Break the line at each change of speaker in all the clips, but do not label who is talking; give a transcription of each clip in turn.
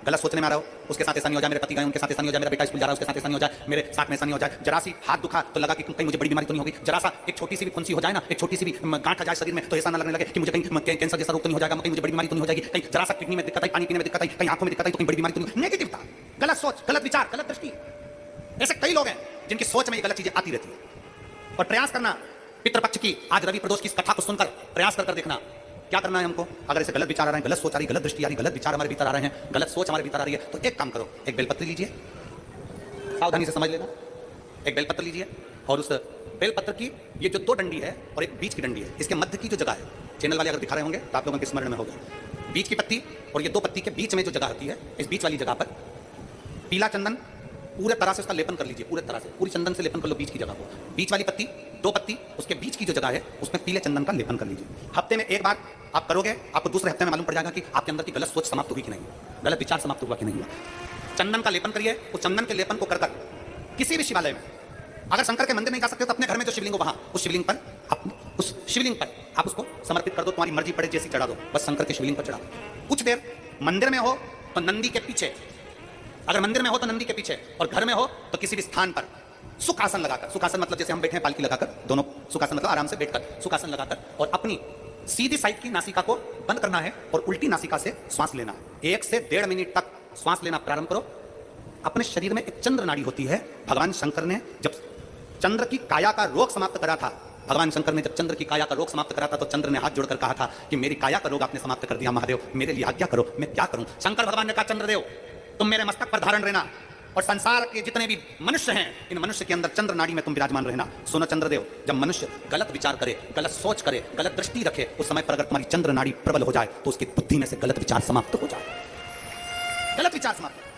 गलत सोचने में आ रहा हो, उसके साथ ऐसा नहीं हो जाए, मेरे पति गए उनके साथ ऐसा नहीं हो जाए, मेरा बेटा स्कूल जा रहा है उसके साथ ऐसा नहीं हो जाए, मेरे साथ में ऐसा नहीं हो जाए, जरा सी हाथ दुखा तो लगा कि कहीं मुझे बड़ी बीमारी तो नहीं होगी, जरा सा एक छोटी सी भी फुंसी हो जाए ना, एक छोटी सी भी गांठ आ जाए शरीर में तो ऐसा ना लगने लगे कि मुझे कहीं कैंसर जैसा रोग तो नहीं हो जाएगा, कहीं मुझे बड़ी बीमारी तो नहीं हो जाएगी, कहीं जरा सा किडनी में दिक्कत आई, पानी पीने में दिक्कत आई, कहीं आंखों में दिक्कत आई तो कहीं बड़ी बीमारी तो नहीं। नेगेटिव था, गलत सोच, गलत विचार, गलत दृष्टि। ऐसे कई लोग हैं जिनकी सोच में ये गलत चीजें आती रहती है। और प्रयास करना, पितृपक्ष की आज रवि प्रदोष की इस कथा को सुनकर प्रयास कर देखना क्या करना है हमको। अगर ऐसे गलत विचार आ रहे हैं, गलत सोच आ रही, गलत दृष्टि आ रही, गलत विचार हमारे भीतर आ रहे हैं, गलत सोच हमारे भीतर आ रही है, तो एक काम करो, एक बेलपत्र लीजिए, सावधानी से समझ लेना, एक बेलपत्र लीजिए और उस बेलपत्र की ये जो दो डंडी है और एक बीच की डंडी है, इसके मध्य की जो जगह है, चैनल वाले अगर दिखा रहे होंगे तो आप लोगों के स्मरण में होगा, बीच की पत्ती और ये दो पत्ती के बीच में जो जगह होती है, इस बीच वाली जगह पर पीला चंदन पूरे तरह से उसका लेपन कर लीजिए, पूरे तरह से पूरी चंदन से लेपन कर लो बीच की जगह को, बीच वाली पत्ती, दो पत्ती, उसके बीच की जो जगह है उसमें पीले चंदन का लेपन कर लीजिए। हफ्ते में एक बार आप करोगे, आपको दूसरे हफ्ते में मालूम पड़ जाएगा कि आपके अंदर की गलत सोच समाप्त हुई कि नहीं, गलत विचार समाप्त हुआ कि नहीं हुआ। चंदन का लेपन करिए, उस चंदन के लेपन को कर किसी भी शिवालय में, अगर शंकर के मंदिर नहीं जा सकते तो अपने घर में जो शिवलिंग हो वहां उस शिवलिंग पर आप उसको समर्पित कर दो, तुम्हारी मर्जी पड़े जैसी चढ़ा दो, बस शंकर के शिवलिंग पर चढ़ा दो। कुछ देर मंदिर में हो तो नंदी के पीछे, अगर मंदिर में हो तो नंदी के पीछे, और घर में हो तो किसी भी स्थान पर सुखासन लगाकर, सुखासन मतलब जैसे हम बैठे हैं पालकी लगाकर, दोनों सुखासन मतलब आराम से बैठकर सुखासन लगाकर, और अपनी सीधी साइड की नासिका को बंद करना है और उल्टी नासिका से श्वास लेना है। 1 से 1.5 मिनट तक श्वास लेना प्रारंभ करो। अपने शरीर में एक चंद्र नाड़ी होती है। भगवान शंकर ने जब चंद्र की काया का रोग समाप्त करा था, भगवान शंकर ने जब चंद्र की काया का रोग समाप्त करा था तो चंद्र ने हाथ जोड़कर कहा था कि मेरी काया का रोग आपने समाप्त कर दिया महादेव, मेरे लिए आज्ञा करो, मैं क्या करूं। शंकर भगवान ने कहा चंद्रदेव तुम मेरे मस्तक पर धारण रहना, और संसार के जितने भी मनुष्य हैं इन मनुष्य के अंदर चंद्र नाड़ी में तुम विराजमान रहना। सुनो चंद्रदेव, जब मनुष्य गलत विचार करे, गलत सोच करे, गलत दृष्टि रखे, उस समय पर अगर तुम्हारी चंद्र नाड़ी प्रबल हो जाए तो उसकी बुद्धि में से गलत विचार समाप्त हो जाए, गलत विचार समाप्त।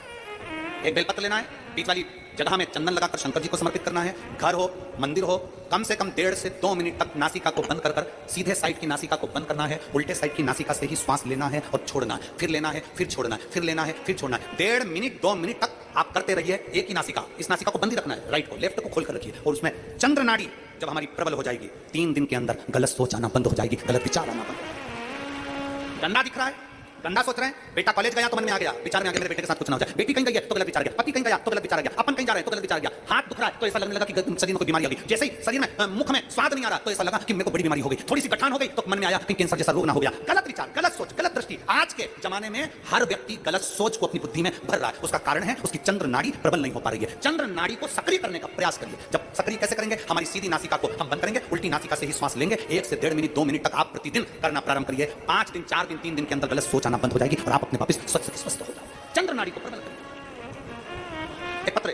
एक बेलपत्र लेना है, बीच वाली जगह में चंदन लगाकर शंकर जी को समर्पित करना है। घर हो, मंदिर हो, कम से कम 1.5 से 2 मिनट तक नासिका को बंद कर सीधे साइड की नासिका को बंद करना है, उल्टे साइड की नासिका से ही श्वास लेना है और छोड़ना है, फिर लेना है, फिर छोड़ना है, फिर लेना है, फिर छोड़ना है। 1.5 मिनट 2 मिनट तक आप करते रहिए एक ही नासिका, इस नासिका को बंद ही रखना है, राइट को, लेफ्ट को खोल कर रखिए, और उसमें चंद्र नाड़ी जब हमारी प्रबल हो जाएगी 3 दिन के अंदर गलत सोच आना बंद हो जाएगी, गलत विचार आना बंद। डंडा दिख रहा है, डंडा सोच रहे हैं, बेटा कॉलेज गया तो मन में आ गया, विचार में आ गया मेरे बेटे के साथ कुछ ना हो जाए, बेटी कहीं गई है तो गलत विचार आ गया, पति कहीं गया तो गलत विचार आ गया, अपन कहीं जा रहे हैं तो गलत विचार आ गया, हाथ दुख रहा है तो ऐसा लगने लगा कि शरीर में कोई बीमारी आ गई, जैसे ही शरीर में मुख में स्वाद नहीं आ रहा तो ऐसा लगा कि मेरे को बड़ी बीमारी हो गई, थोड़ी सी गठान हो गई तो मन में आया कि कैंसर जैसा रोग ना हो गया। गलत विचार, गलत सोच, गलत दृष्टि। आज के जमाने में हर व्यक्ति गलत सोच को अपनी बुद्धि में भर रहा है, उसका कारण है उसकी चंद्र नाड़ी प्रबल नहीं हो पा रही है। चंद्र नाड़ी को सक्रिय करने का प्रयास करिए। जब सक्रिय कैसे करेंगे, हमारी सीधी नासिका को हम बंद करेंगे, उल्टी नासिका से ही श्वास लेंगे। 1 से 1.5 मिनट 2 मिनट तक आप प्रतिदिन करना प्रारंभ करिए। 5 दिन 4 दिन 3 दिन के अंदर गलत सोच आना बंद हो जाएगी और आप अपने वापस स्वस्थ हो जाओ। चंद्र नाड़ी को प्रबल करें। एक पत्र